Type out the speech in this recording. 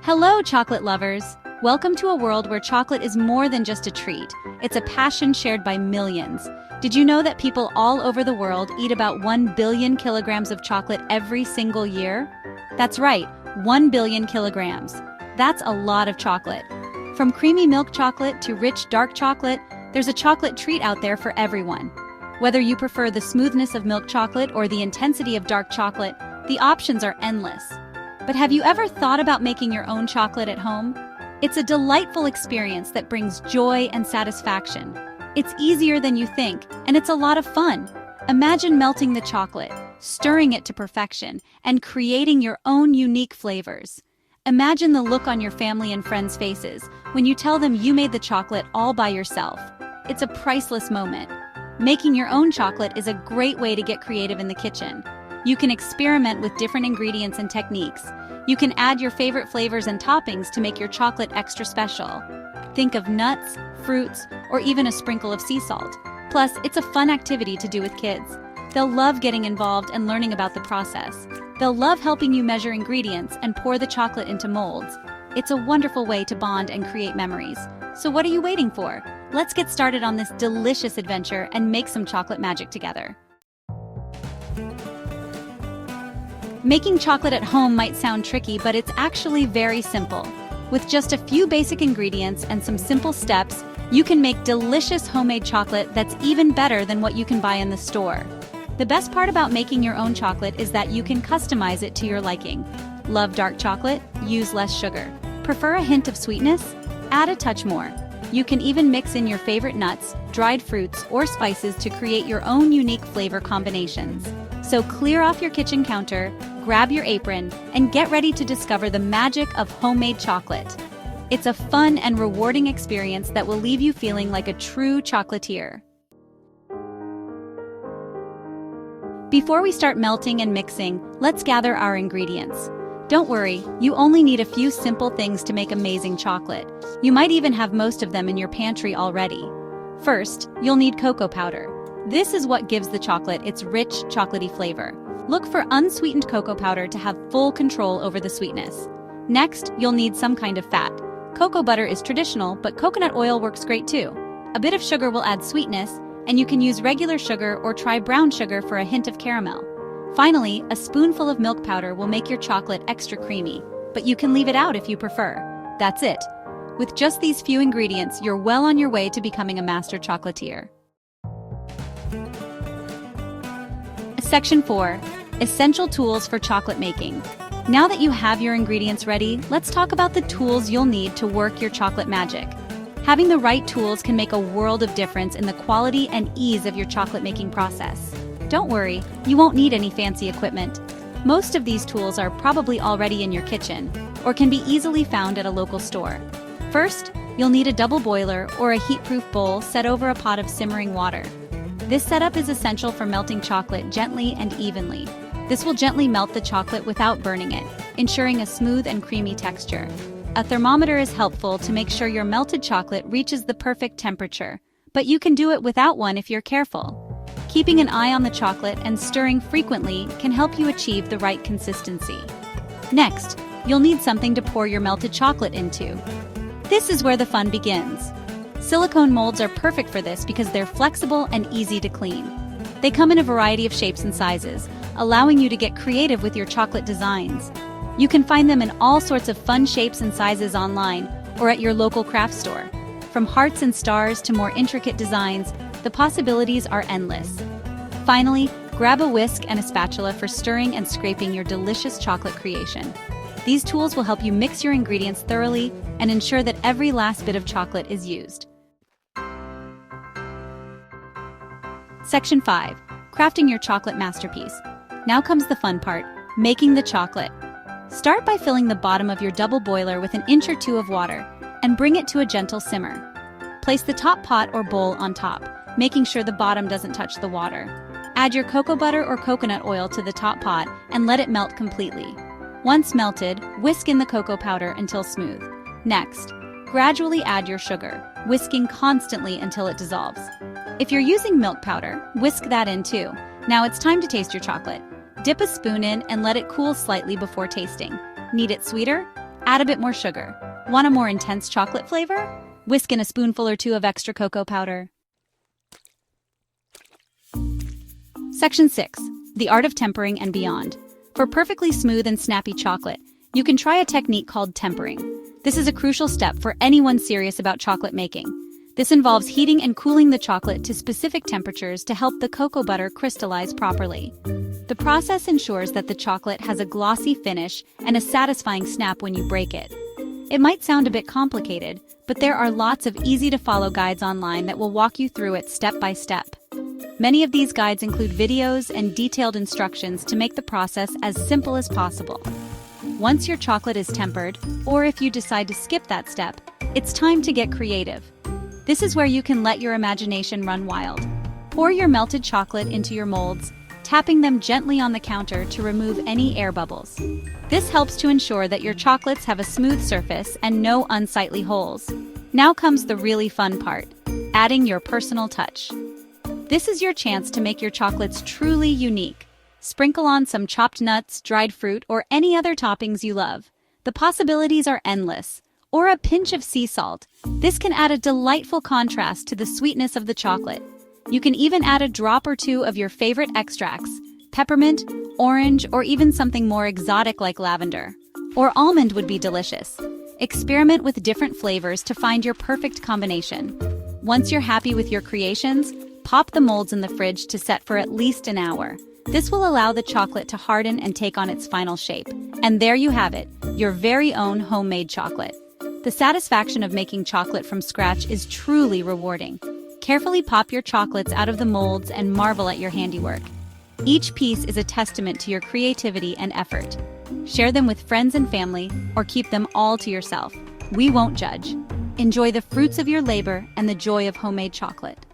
Hello, chocolate lovers! Welcome to a world where chocolate is more than just a treat. It's a passion shared by millions. Did you know that people all over the world eat about 1 billion kilograms of chocolate every single year? That's right, 1 billion kilograms. That's a lot of chocolate. From creamy milk chocolate to rich dark chocolate, there's a chocolate treat out there for everyone. Whether you prefer the smoothness of milk chocolate or the intensity of dark chocolate, the options are endless. But have you ever thought about making your own chocolate at home? It's a delightful experience that brings joy and satisfaction. It's easier than you think, and it's a lot of fun. Imagine melting the chocolate, stirring it to perfection, and creating your own unique flavors. Imagine the look on your family and friends' faces when you tell them you made the chocolate all by yourself. It's a priceless moment. Making your own chocolate is a great way to get creative in the kitchen. You can experiment with different ingredients and techniques. You can add your favorite flavors and toppings to make your chocolate extra special. Think of nuts, fruits, or even a sprinkle of sea salt. Plus, it's a fun activity to do with kids. They'll love getting involved and learning about the process. They'll love helping you measure ingredients and pour the chocolate into molds. It's a wonderful way to bond and create memories. So what are you waiting for? Let's get started on this delicious adventure and make some chocolate magic together. Making chocolate at home might sound tricky, but it's actually very simple. With just a few basic ingredients and some simple steps, you can make delicious homemade chocolate that's even better than what you can buy in the store. The best part about making your own chocolate is that you can customize it to your liking. Love dark chocolate? Use less sugar. Prefer a hint of sweetness? Add a touch more. You can even mix in your favorite nuts, dried fruits, or spices to create your own unique flavor combinations. So clear off your kitchen counter, grab your apron, and get ready to discover the magic of homemade chocolate. It's a fun and rewarding experience that will leave you feeling like a true chocolatier. Before we start melting and mixing, let's gather our ingredients. Don't worry, you only need a few simple things to make amazing chocolate. You might even have most of them in your pantry already. First, you'll need cocoa powder. This is what gives the chocolate its rich, chocolatey flavor. Look for unsweetened cocoa powder to have full control over the sweetness. Next, you'll need some kind of fat. Cocoa butter is traditional, but coconut oil works great too. A bit of sugar will add sweetness, and you can use regular sugar or try brown sugar for a hint of caramel. Finally, a spoonful of milk powder will make your chocolate extra creamy, but you can leave it out if you prefer. That's it. With just these few ingredients, you're well on your way to becoming a master chocolatier. Section 4. Essential tools for chocolate making. Now that you have your ingredients ready, let's talk about the tools you'll need to work your chocolate magic. Having the right tools can make a world of difference in the quality and ease of your chocolate making process. Don't worry, you won't need any fancy equipment. Most of these tools are probably already in your kitchen, or can be easily found at a local store. First, you'll need a double boiler or a heat-proof bowl set over a pot of simmering water. This setup is essential for melting chocolate gently and evenly. This will gently melt the chocolate without burning it, ensuring a smooth and creamy texture. A thermometer is helpful to make sure your melted chocolate reaches the perfect temperature, but you can do it without one if you're careful. Keeping an eye on the chocolate and stirring frequently can help you achieve the right consistency. Next, you'll need something to pour your melted chocolate into. This is where the fun begins. Silicone molds are perfect for this because they're flexible and easy to clean. They come in a variety of shapes and sizes, allowing you to get creative with your chocolate designs. You can find them in all sorts of fun shapes and sizes online or at your local craft store. From hearts and stars to more intricate designs, the possibilities are endless. Finally, grab a whisk and a spatula for stirring and scraping your delicious chocolate creation. These tools will help you mix your ingredients thoroughly and ensure that every last bit of chocolate is used. Section 5. Crafting your chocolate masterpiece. Now comes the fun part, making the chocolate. Start by filling the bottom of your double boiler with an inch or two of water and bring it to a gentle simmer. Place the top pot or bowl on top, making sure the bottom doesn't touch the water. Add your cocoa butter or coconut oil to the top pot and let it melt completely. Once melted, whisk in the cocoa powder until smooth. Next, gradually add your sugar, whisking constantly until it dissolves. If you're using milk powder, whisk that in too. Now it's time to taste your chocolate. Dip a spoon in and let it cool slightly before tasting. Need it sweeter? Add a bit more sugar. Want a more intense chocolate flavor? Whisk in a spoonful or two of extra cocoa powder. Section 6. The art of tempering and beyond. For perfectly smooth and snappy chocolate, you can try a technique called tempering. This is a crucial step for anyone serious about chocolate making. This involves heating and cooling the chocolate to specific temperatures to help the cocoa butter crystallize properly. The process ensures that the chocolate has a glossy finish and a satisfying snap when you break it. It might sound a bit complicated, but there are lots of easy-to-follow guides online that will walk you through it step by step. Many of these guides include videos and detailed instructions to make the process as simple as possible. Once your chocolate is tempered, or if you decide to skip that step, it's time to get creative. This is where you can let your imagination run wild. Pour your melted chocolate into your molds, tapping them gently on the counter to remove any air bubbles. This helps to ensure that your chocolates have a smooth surface and no unsightly holes. Now comes the really fun part, adding your personal touch. This is your chance to make your chocolates truly unique. Sprinkle on some chopped nuts, dried fruit, or any other toppings you love. The possibilities are endless. Or a pinch of sea salt. This can add a delightful contrast to the sweetness of the chocolate. You can even add a drop or two of your favorite extracts, peppermint, orange, or even something more exotic like lavender. Or almond would be delicious. Experiment with different flavors to find your perfect combination. Once you're happy with your creations, pop the molds in the fridge to set for at least an hour. This will allow the chocolate to harden and take on its final shape. And there you have it, your very own homemade chocolate. The satisfaction of making chocolate from scratch is truly rewarding. Carefully pop your chocolates out of the molds and marvel at your handiwork. Each piece is a testament to your creativity and effort. Share them with friends and family, or keep them all to yourself. We won't judge. Enjoy the fruits of your labor and the joy of homemade chocolate.